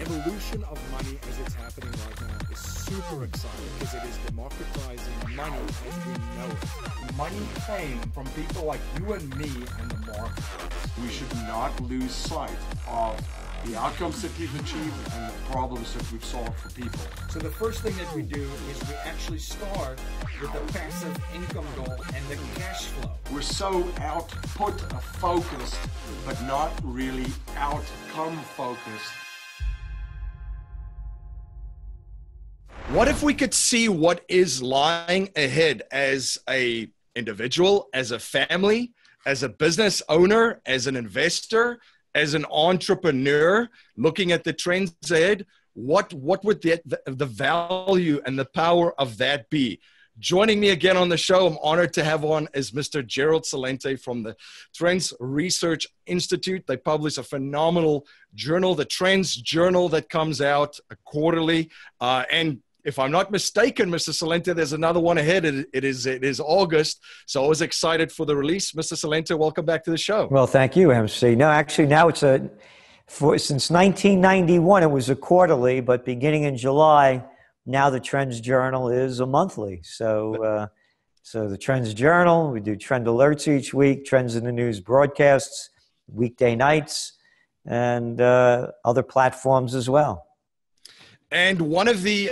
Evolution of money as it's happening right now is super exciting because it is democratizing money as we know it. Money came from people like you and me and the market. We should not lose sight of the outcomes that we've achieved and the problems that we've solved for people. So the first thing that we do is we actually start with the passive income goal and the cash flow. We're so output focused, but not really outcome focused. What if we could see what is lying ahead as an individual, as a family, as a business owner, as an investor, as an entrepreneur, looking at the trends ahead? What would the value and the power of that be? Joining me again on the show, I'm honored to have on, is Mr. Gerald Celente from the Trends Research Institute. They publish a phenomenal journal, the Trends Journal, that comes out quarterly. And if I'm not mistaken, Mr. Celente, there's another one ahead. It is August, so I was excited for the release. Mr. Celente, welcome back to the show. Well, thank you, MC. No, actually, now it's since 1991, it was a quarterly, but beginning in July, now the Trends Journal is a monthly. So the Trends Journal, we do trend alerts each week, Trends in the News broadcasts, weekday nights, and other platforms as well. And one of the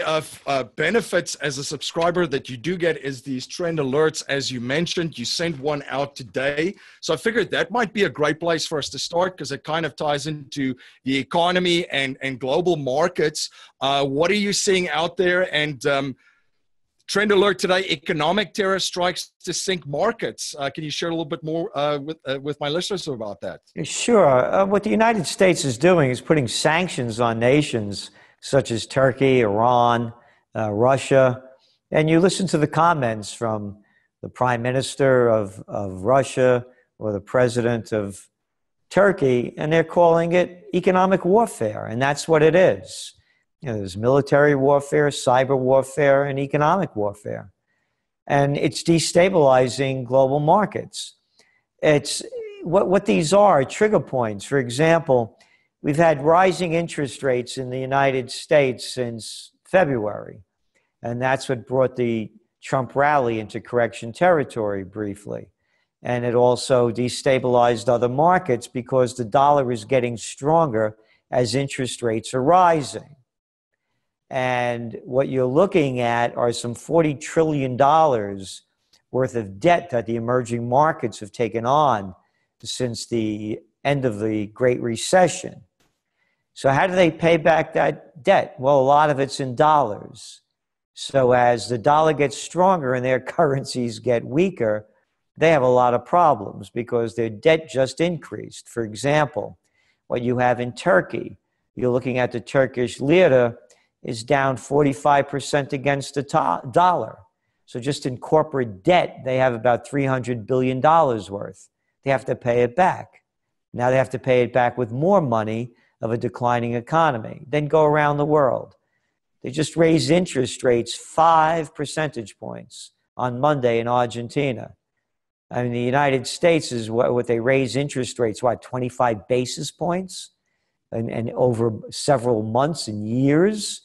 benefits as a subscriber that you do get is these trend alerts. As you mentioned, you sent one out today. So I figured that might be a great place for us to start because it kind of ties into the economy and global markets. What are you seeing out there? And trend alert today, economic terror strikes to sink markets. Can you share a little bit more with my listeners about that? Sure. What the United States is doing is putting sanctions on nations such as Turkey, Iran, Russia. And you listen to the comments from the prime minister of Russia or the president of Turkey, and they're calling it economic warfare. And that's what it is. You know, there's military warfare, cyber warfare, and economic warfare. And it's destabilizing global markets. It's what these are trigger points. For example, we've had rising interest rates in the United States since February, and that's what brought the Trump rally into correction territory briefly. And it also destabilized other markets because the dollar is getting stronger as interest rates are rising. And what you're looking at are some $40 trillion worth of debt that the emerging markets have taken on since the end of the Great Recession. So how do they pay back that debt? Well, a lot of it's in dollars. So as the dollar gets stronger and their currencies get weaker, they have a lot of problems because their debt just increased. For example, what you have in Turkey, you're looking at the Turkish lira is down 45% against the dollar. So just in corporate debt, they have about $300 billion worth. They have to pay it back. Now they have to pay it back with more money of a declining economy. Then go around the world. They just raised interest rates 5 percentage points on Monday in Argentina. I mean, the United States is what they raise interest rates, 25 basis points and over several months and years.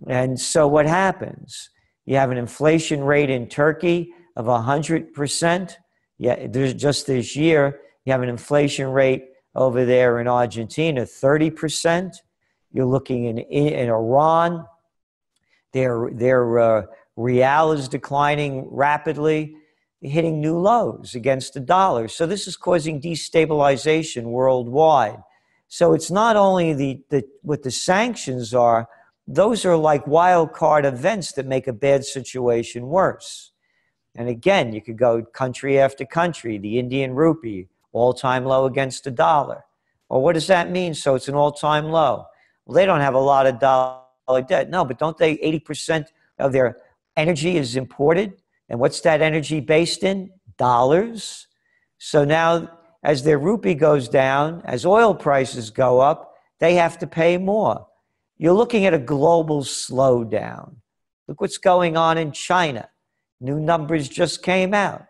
And so what happens? You have an inflation rate in Turkey of 100%. Yeah, there's just this year, you have an inflation rate over there in Argentina, 30%. You're looking in Iran, their real is declining rapidly, hitting new lows against the dollar. So this is causing destabilization worldwide. So it's not only what the sanctions are, those are like wild card events that make a bad situation worse. And again, you could go country after country, the Indian rupee, all-time low against the dollar. Well, what does that mean? So it's an all-time low. Well, they don't have a lot of dollar debt. No, but don't they, 80% of their energy is imported? And what's that energy based in? Dollars. So now, as their rupee goes down, as oil prices go up, they have to pay more. You're looking at a global slowdown. Look what's going on in China. New numbers just came out.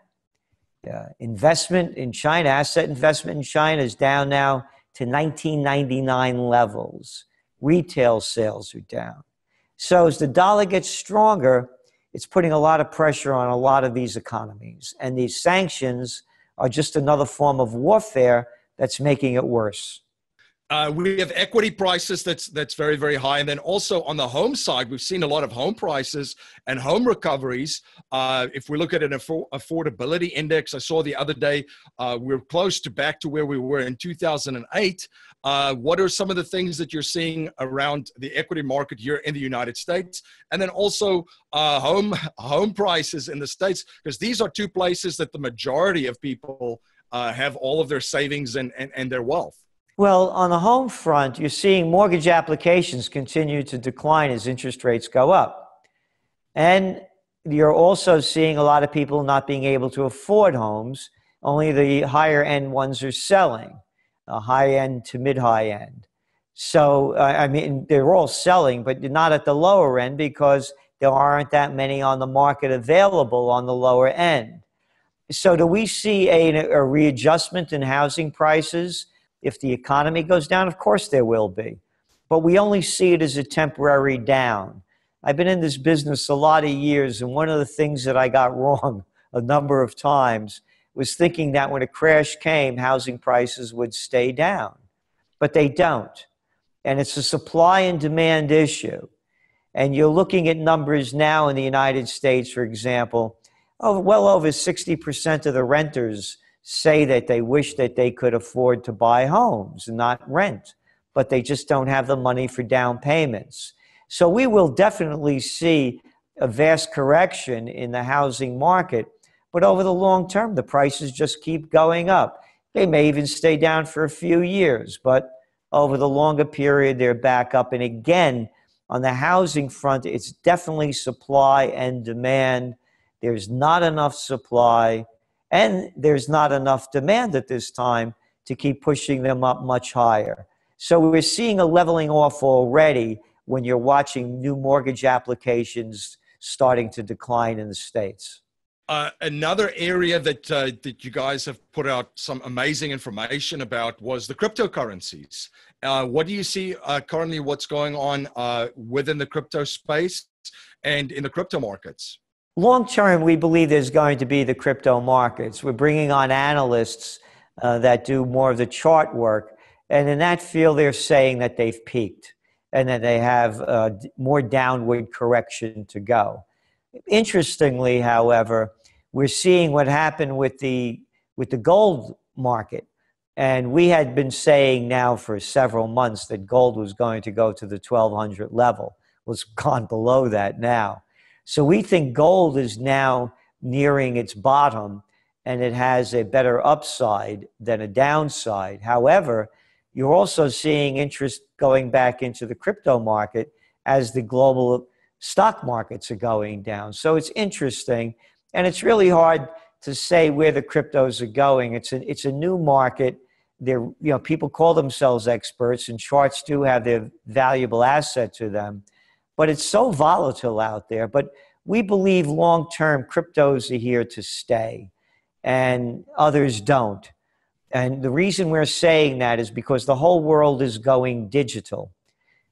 Investment in China, asset investment in China is down now to 1999 levels. Retail sales are down. So as the dollar gets stronger, it's putting a lot of pressure on a lot of these economies. And these sanctions are just another form of warfare that's making it worse. We have equity prices that's very, very high. And then also on the home side, we've seen a lot of home prices and home recoveries. If we look at an affordability index, I saw the other day, we're close to back to where we were in 2008. What are some of the things that you're seeing around the equity market here in the United States? And then also home prices in the States, because these are two places that the majority of people have all of their savings and their wealth. Well, on the home front, you're seeing mortgage applications continue to decline as interest rates go up. And you're also seeing a lot of people not being able to afford homes. Only the higher end ones are selling, high end to mid high end. So, I mean, they're all selling, but not at the lower end because there aren't that many on the market available on the lower end. So do we see a readjustment in housing prices? If the economy goes down, of course there will be. But we only see it as a temporary down. I've been in this business a lot of years, and one of the things that I got wrong a number of times was thinking that when a crash came, housing prices would stay down. But they don't. And it's a supply and demand issue. And you're looking at numbers now in the United States, for example, well over 60% of the renters say that they wish that they could afford to buy homes and not rent, but they just don't have the money for down payments. So we will definitely see a vast correction in the housing market, but over the long term, the prices just keep going up. They may even stay down for a few years, but over the longer period, they're back up. And again, on the housing front, it's definitely supply and demand. There's not enough supply. And there's not enough demand at this time to keep pushing them up much higher. So we're seeing a leveling off already when you're watching new mortgage applications starting to decline in the States. Another area that you guys have put out some amazing information about was the cryptocurrencies. What do you see currently what's going on within the crypto space and in the crypto markets? Long term, we believe there's going to be the crypto markets. We're bringing on analysts that do more of the chart work. And in that field, they're saying that they've peaked and that they have more downward correction to go. Interestingly, however, we're seeing what happened with the gold market. And we had been saying now for several months that gold was going to go to the 1,200 level. Well, it's gone below that now. So we think gold is now nearing its bottom, and it has a better upside than a downside. However, you're also seeing interest going back into the crypto market as the global stock markets are going down. So it's interesting, and it's really hard to say where the cryptos are going. It's a new market. People call themselves experts, and charts do have their valuable asset to them. But it's so volatile out there. But we believe long-term cryptos are here to stay, and others don't. And the reason we're saying that is because the whole world is going digital.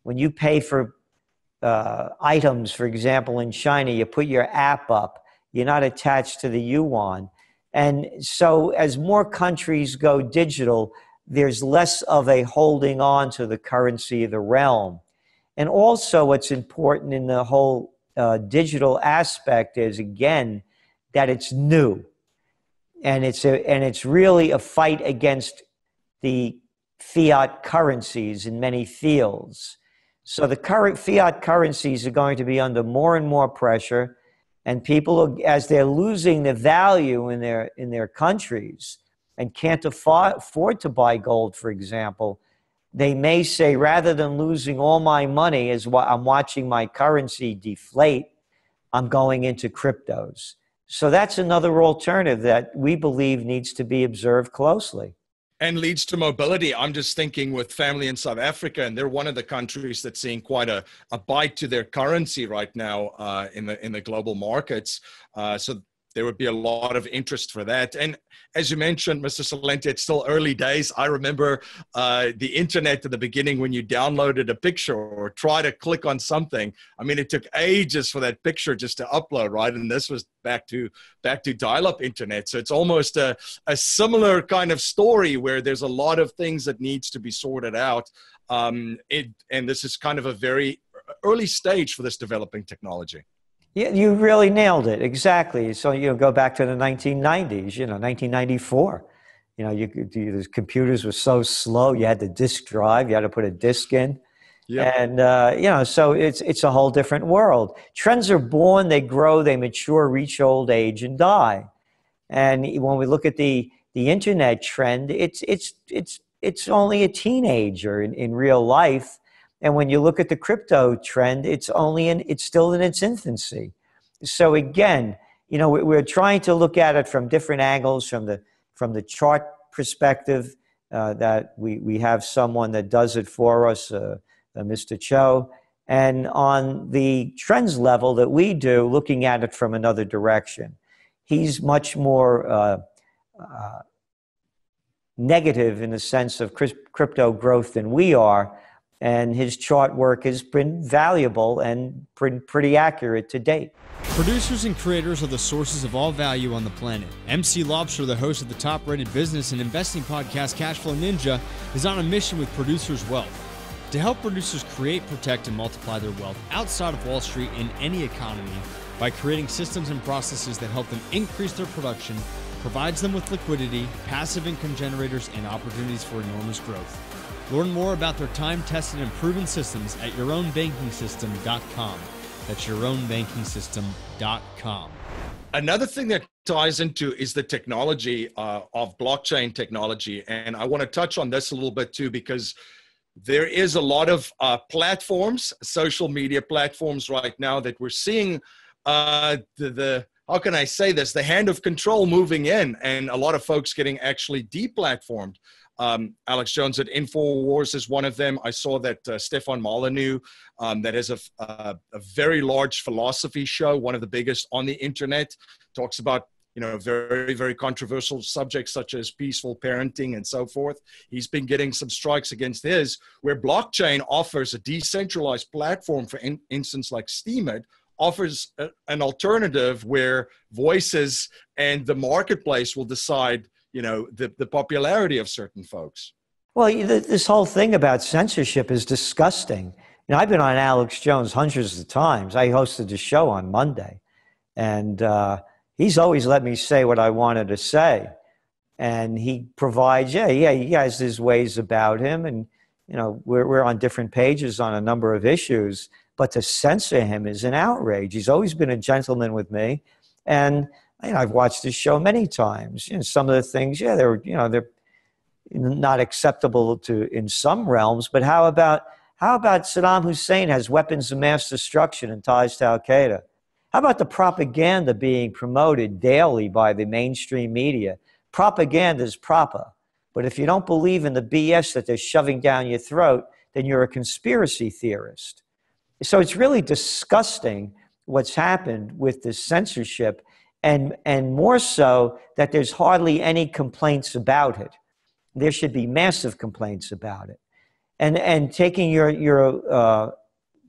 When you pay for items, for example, in China, you put your app up. You're not attached to the yuan. And so as more countries go digital, there's less of a holding on to the currency of the realm. And also what's important in the whole digital aspect is, again, that it's new. And it's really a fight against the fiat currencies in many fields. So the current fiat currencies are going to be under more and more pressure, and people, as they're losing the value in their countries and can't afford to buy gold, for example, they may say, rather than losing all my money as I'm watching my currency deflate, I'm going into cryptos. So that's another alternative that we believe needs to be observed closely. And leads to mobility. I'm just thinking with family in South Africa, and they're one of the countries that's seeing quite a bite to their currency right now in the global markets. So there would be a lot of interest for that. And as you mentioned, Mr. Celente, it's still early days. I remember the internet at the beginning when you downloaded a picture or try to click on something. I mean, it took ages for that picture just to upload, right? And this was back to dial-up internet. So it's almost a similar kind of story where there's a lot of things that needs to be sorted out. And this is kind of a very early stage for this developing technology. Yeah, you really nailed it. Exactly. So, go back to the 1990s, 1994. The computers were so slow. You had the disk drive. You had to put a disk in. Yep. And, so it's a whole different world. Trends are born, they grow, they mature, reach old age, and die. And when we look at the internet trend, it's only a teenager in real life. And when you look at the crypto trend, it's still in its infancy. So again, we're trying to look at it from different angles, from the chart perspective, that we have someone that does it for us, Mr. Cho, and on the trends level that we do, looking at it from another direction. He's much more negative in the sense of crypto growth than we are. And his chart work has been valuable and pretty accurate to date. Producers and creators are the sources of all value on the planet. MC Lobster, the host of the top-rated business and investing podcast Cashflow Ninja, is on a mission with Producers Wealth to help producers create, protect, and multiply their wealth outside of Wall Street in any economy by creating systems and processes that help them increase their production, provides them with liquidity, passive income generators, and opportunities for enormous growth. Learn more about their time-tested and proven systems at yourownbankingsystem.com. That's yourownbankingsystem.com. Another thing that ties into is the technology of blockchain technology. And I want to touch on this a little bit too, because there is a lot of platforms, social media platforms right now that we're seeing how can I say this? The hand of control moving in, and a lot of folks getting actually deplatformed. Alex Jones at InfoWars is one of them. I saw that Stefan Molyneux, that has a very large philosophy show, one of the biggest on the internet, talks about very, very controversial subjects such as peaceful parenting and so forth. He's been getting some strikes against his, where blockchain offers a decentralized platform, for instance, like Steemit, offers an alternative where voices and the marketplace will decide the popularity of certain folks. Well, this whole thing about censorship is disgusting. I've been on Alex Jones hundreds of times. I hosted the show on Monday, and he's always let me say what I wanted to say. And he provides, he has his ways about him, and we're on different pages on a number of issues. But to censor him is an outrage. He's always been a gentleman with me, and I've watched this show many times. Some of the things, they're not acceptable in some realms. But how about Saddam Hussein has weapons of mass destruction and ties to Al Qaeda? How about the propaganda being promoted daily by the mainstream media? Propaganda is proper, but if you don't believe in the BS that they're shoving down your throat, then you're a conspiracy theorist. So it's really disgusting what's happened with this censorship. And more so that there's hardly any complaints about it. There should be massive complaints about it. And taking your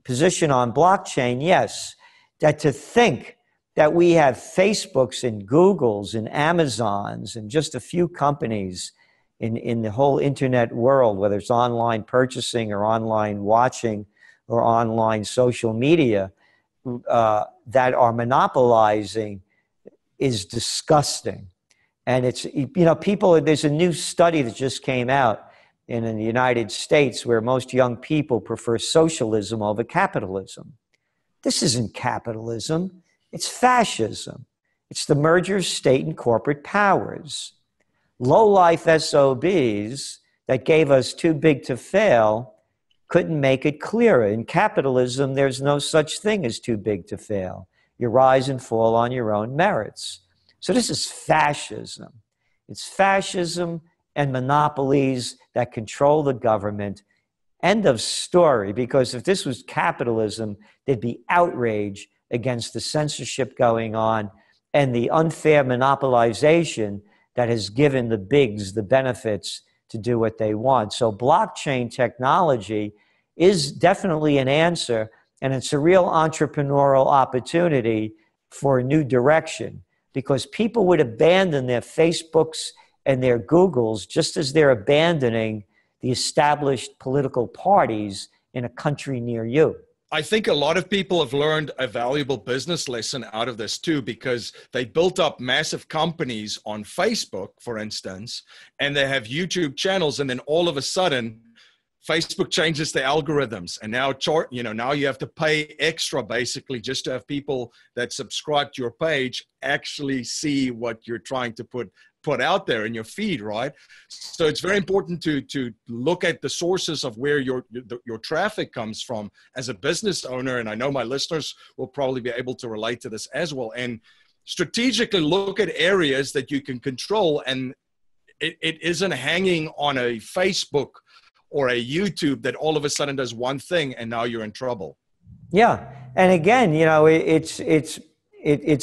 position on blockchain, yes, that to think that we have Facebooks and Googles and Amazons and just a few companies in the whole internet world, whether it's online purchasing or online watching or online social media, that are monopolizing is disgusting. And it's, people, there's a new study that just came out in the United States where most young people prefer socialism over capitalism. This isn't capitalism, it's fascism. It's the merger of state and corporate powers. Low-life SOBs that gave us too big to fail couldn't make it clearer. In capitalism, there's no such thing as too big to fail. You rise and fall on your own merits. So this is fascism. It's fascism and monopolies that control the government. End of story, because if this was capitalism, there'd be outrage against the censorship going on and the unfair monopolization that has given the bigs the benefits to do what they want. So blockchain technology is definitely an answer, and it's a real entrepreneurial opportunity for a new direction, because people would abandon their Facebooks and their Googles just as they're abandoning the established political parties in a country near you. I think a lot of people have learned a valuable business lesson out of this too, because they built up massive companies on Facebook, for instance, and they have YouTube channels, and then all of a sudden Facebook changes the algorithms, and now now you have to pay extra basically just to have people that subscribe to your page actually see what you're trying to put out there in your feed, right? So it's very important to look at the sources of where your traffic comes from as a business owner, and I know my listeners will probably be able to relate to this as well, and strategically look at areas that you can control, and it isn't hanging on a Facebook or a YouTube that all of a sudden does one thing and now you're in trouble. Yeah, and again, it's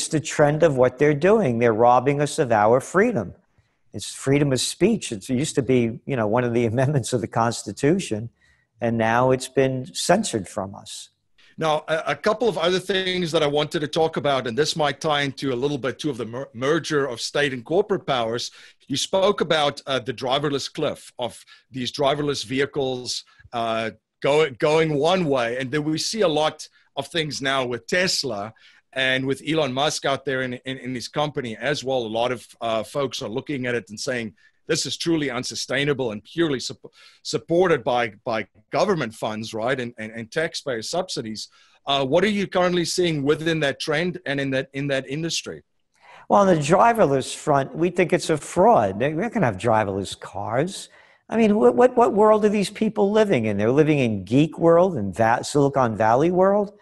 the trend of what they're doing. They're robbing us of our freedom. It's freedom of speech. It used to be, one of the amendments of the Constitution, and now it's been censored from us. Now, a couple of other things that I wanted to talk about, and this might tie into a little bit too of the merger of state and corporate powers. You spoke about the driverless cliff of these driverless vehicles going one way, and then we see a lot of things now with Tesla and with Elon Musk out there in his company as well. A lot of folks are looking at it and saying, this is truly unsustainable and purely supported by government funds, right, and taxpayer subsidies. What are you currently seeing within that trend and in that industry? Well, on the driverless front, we think it's a fraud. We're not going to have driverless cars. I mean, what world are these people living in? They're living in geek world and Silicon Valley world.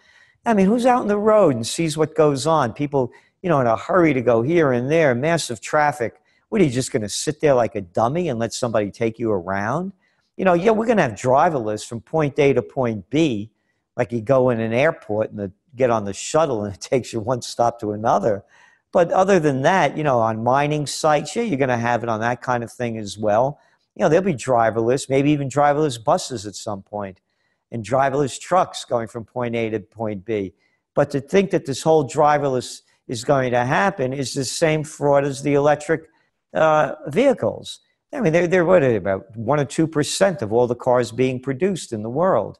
I mean, who's out on the road and sees what goes on? People, in a hurry to go here and there, massive traffic. What, are you just going to sit there like a dummy and let somebody take you around? Yeah, we're going to have driverless from point A to point B, like you go in an airport and get on the shuttle and it takes you one stop to another. But other than that, on mining sites, yeah, you're going to have it on that kind of thing as well. There'll be driverless, maybe even driverless buses at some point, and driverless trucks going from point A to point B. But to think that this whole driverless is going to happen is the same fraud as the electric vehicles. I mean, they're what, about 1 or 2% of all the cars being produced in the world.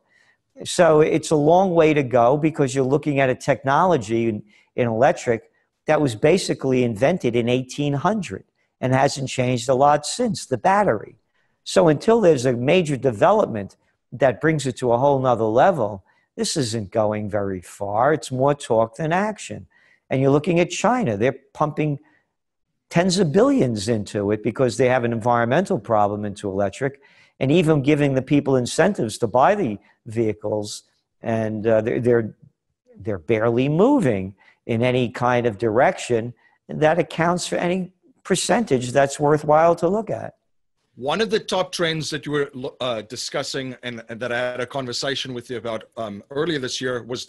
So it's a long way to go, because you're looking at a technology in electric that was basically invented in 1800 and hasn't changed a lot since, the battery. So until there's a major development that brings it to a whole nother level, this isn't going very far. It's more talk than action. And you're looking at China. They're pumping tens of billions into it because they have an environmental problem into electric, and even giving the people incentives to buy the vehicles, and they're barely moving in any kind of direction that accounts for any percentage that's worthwhile to look at. One of the top trends that you were discussing and that I had a conversation with you about earlier this year was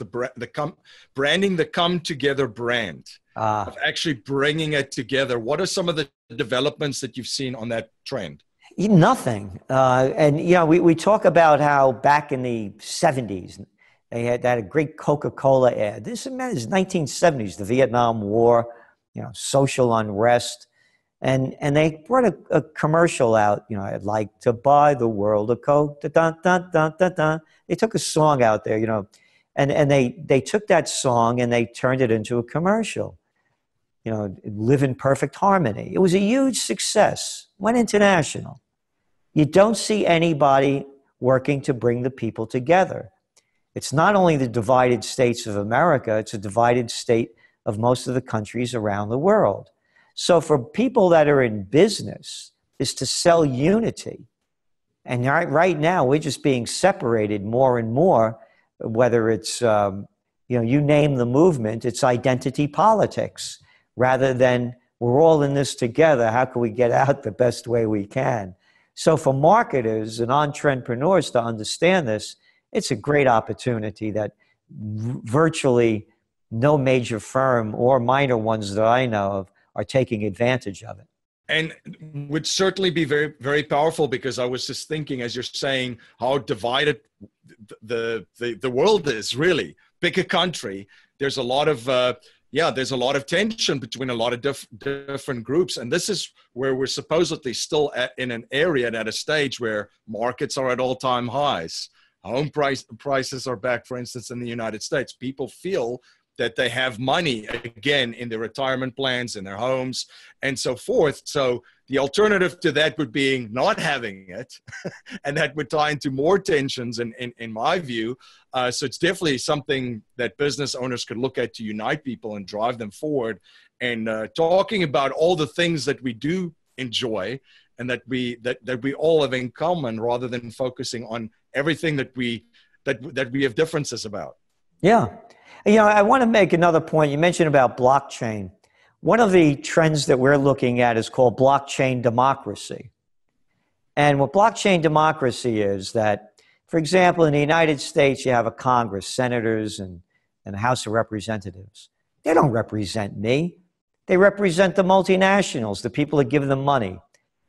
branding the Come Together brand, of actually bringing it together. What are some of the developments that you've seen on that trend? Nothing. We talk about how back in the 70s, they had a great Coca-Cola ad. This is 1970s, the Vietnam War, social unrest. And they brought a commercial out, I'd like to buy the world a Coke, da-da-da-da-da-da. They took a song out there, and they took that song and they turned it into a commercial, live in perfect harmony. It was a huge success, went international. You don't see anybody working to bring the people together. It's not only the divided states of America, it's a divided state of most of the countries around the world. So for people that are in business, is to sell unity. And right now, we're just being separated more and more, whether it's, you name the movement, it's identity politics, rather than we're all in this together, how can we get out the best way we can? So for marketers and entrepreneurs to understand this, it's a great opportunity that virtually no major firm or minor ones that I know of are taking advantage of it. And would certainly be very, very powerful, because I was just thinking, as you're saying, how divided the world is, really. Pick a country. There's a lot of, there's a lot of tension between a lot of different groups. And this is where we're supposedly still in an area and at a stage where markets are at all-time highs. Home prices are back, for instance, in the United States. People feel that they have money again in their retirement plans, in their homes, and so forth. So the alternative to that would be not having it, and that would tie into more tensions in my view. So it's definitely something that business owners could look at to unite people and drive them forward. And talking about all the things that we do enjoy and that we all have in common, rather than focusing on everything that we have differences about. Yeah. You know, I want to make another point. You mentioned about blockchain. One of the trends that we're looking at is called blockchain democracy. And what blockchain democracy is that, for example, in the United States, you have a Congress, senators, and a House of Representatives. They don't represent me. They represent the multinationals, the people that give them money.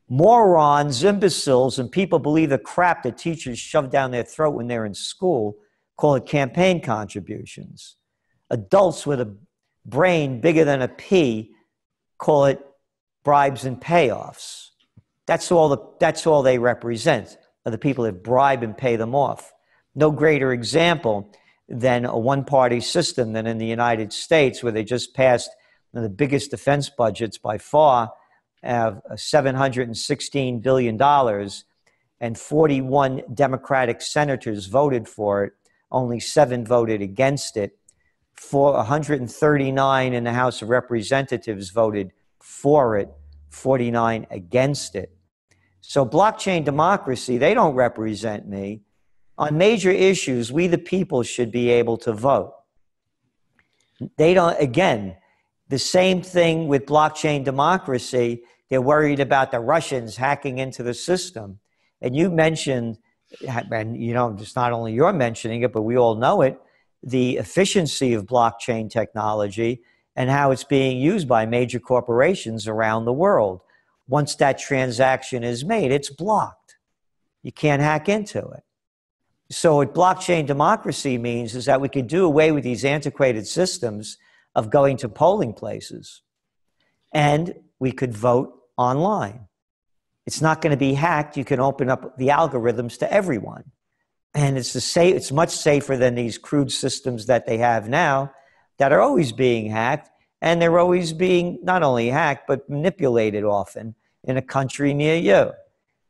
Morons, imbeciles, and people believe the crap that teachers shove down their throat when they're in school, call it campaign contributions. Adults with a brain bigger than a pea call it bribes and payoffs. That's all they represent, are the people that bribe and pay them off. No greater example than a one-party system than in the United States, where they just passed one of the biggest defense budgets by far, $716 billion, and 41 Democratic senators voted for it. Only 7 voted against it. 139 in the House of Representatives voted for it, 49 against it. So blockchain democracy, they don't represent me. On major issues, we the people should be able to vote. They don't, again, the same thing with blockchain democracy. They're worried about the Russians hacking into the system. And you mentioned, and you know, just not only you're mentioning it, but we all know it, the efficiency of blockchain technology and how it's being used by major corporations around the world. Once that transaction is made, it's blocked. You can't hack into it. So what blockchain democracy means is that we could do away with these antiquated systems of going to polling places, and we could vote online. It's not going to be hacked. You can open up the algorithms to everyone. And it's much safer than these crude systems that they have now that are always being hacked, and they're always being not only hacked, but manipulated often in a country near you.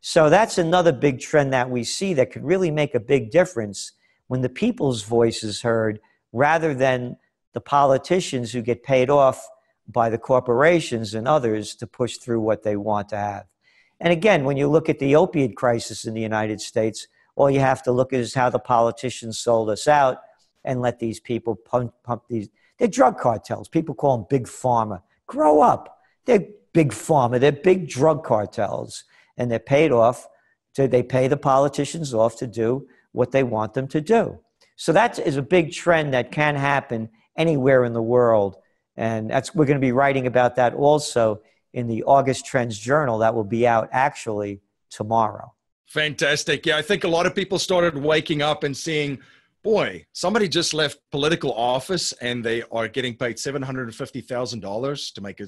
So that's another big trend that we see that could really make a big difference when the people's voice is heard, rather than the politicians who get paid off by the corporations and others to push through what they want to have. And again, when you look at the opioid crisis in the United States, all you have to look at is how the politicians sold us out and let these people pump these. They're drug cartels. People call them big pharma. Grow up. They're big pharma. They're big drug cartels. And they're paid off. They pay the politicians off to do what they want them to do. So that is a big trend that can happen anywhere in the world. And we're going to be writing about that also in the August Trends Journal that will be out actually tomorrow. Fantastic. Yeah, I think a lot of people started waking up and seeing, boy, somebody just left political office and they are getting paid $750,000 to make a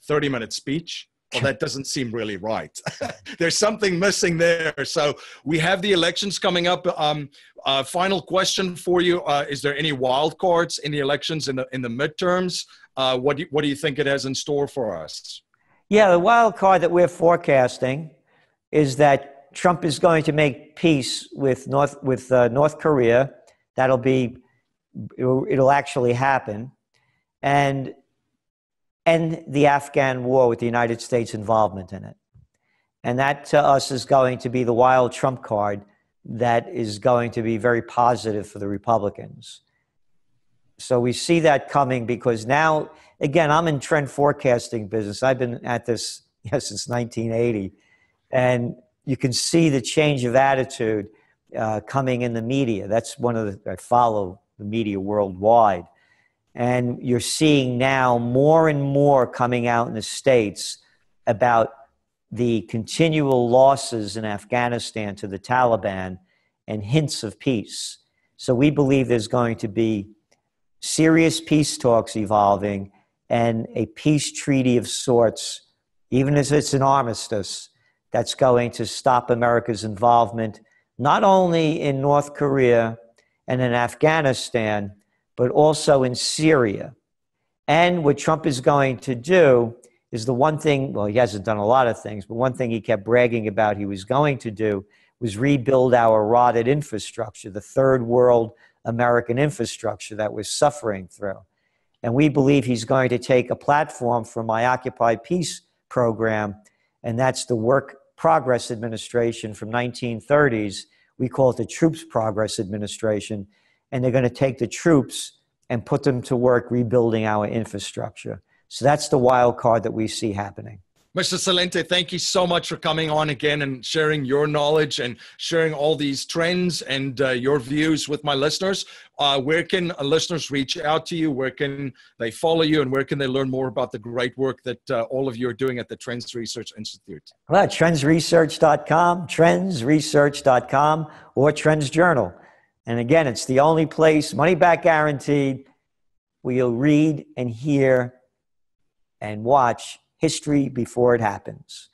30-minute speech. Well, that doesn't seem really right. There's something missing there. So we have the elections coming up. Final question for you. Is there any wild cards in the elections in the midterms? What do you think it has in store for us? Yeah, the wild card that we're forecasting is that Trump is going to make peace with North Korea. It'll actually happen, and end the Afghan war with the United States involvement in it. And that to us is going to be the wild trump card that is going to be very positive for the Republicans. So we see that coming because now, again, I'm in trend forecasting business. I've been at this since 1980, and you can see the change of attitude coming in the media. That's I follow the media worldwide. And you're seeing now more and more coming out in the States about the continual losses in Afghanistan to the Taliban and hints of peace. So we believe there's going to be serious peace talks evolving and a peace treaty of sorts, even if it's an armistice, that's going to stop America's involvement, not only in North Korea and in Afghanistan, but also in Syria. And what Trump is going to do is the one thing, well, he hasn't done a lot of things, but one thing he kept bragging about he was going to do was rebuild our rotted infrastructure, the third world American infrastructure that we're suffering through. And we believe he's going to take a platform from my Occupy Peace program, and that's the Work Progress Administration from 1930s. We call it the Troops Progress Administration. And they're going to take the troops and put them to work rebuilding our infrastructure. So that's the wild card that we see happening. Mr. Celente, thank you so much for coming on again and sharing your knowledge and sharing all these trends and your views with my listeners. Where can listeners reach out to you? Where can they follow you? And where can they learn more about the great work that all of you are doing at the Trends Research Institute? Well, trendsresearch.com, trendsresearch.com, or Trends Journal. And again, it's the only place, money back guaranteed, where you'll read and hear and watch history before it happens.